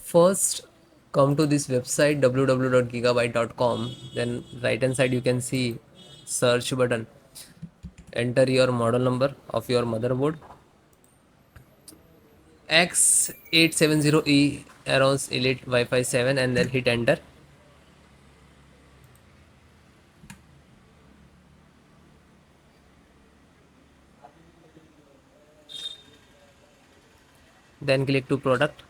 First, come to this website www.gigabyte.com. Then right hand side you can see search button. Enter your model number of your motherboard X870E AORUS Elite Wi-Fi 7 and then hit enter. Then click to product.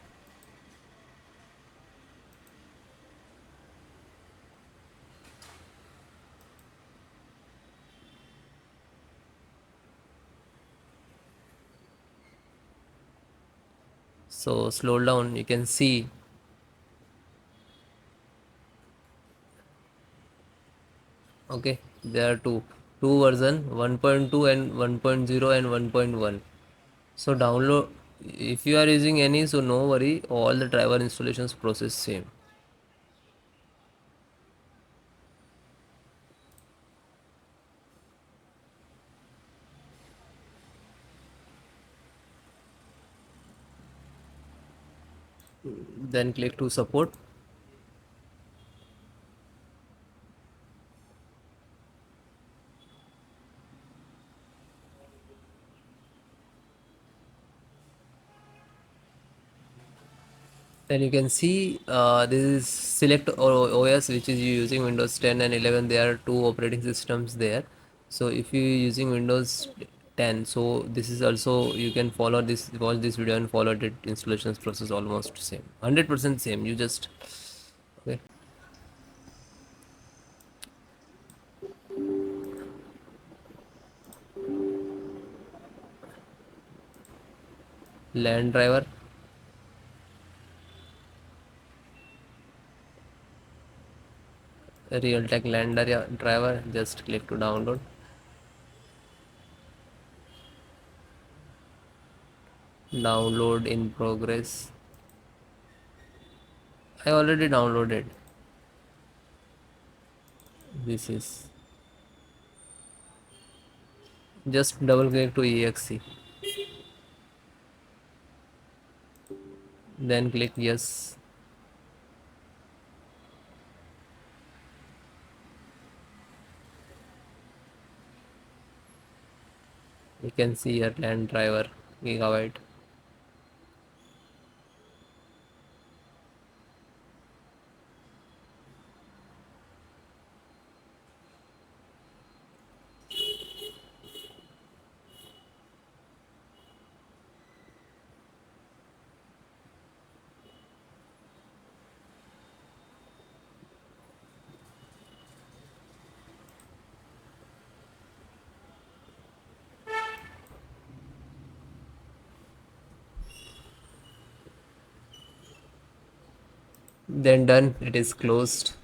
So slow down, you can see. Okay, there are two version 1.2 and 1.0 and 1.1. So download, if you are using any, so no worry, all the driver installations process same. Then click to support. Then you can see this is select OS, which is you using Windows 10 and 11. There are two operating systems there. So if you using Windows 10, so this is also, you can follow this, watch this video and follow the installations process almost same, 100% same. You just okay. LAN driver, Realtek LAN driver. Just click to download. Download in progress. I already downloaded. This is, just double click to exe. Then click yes. You can see your LAN driver Gigabyte. Then done, it is closed.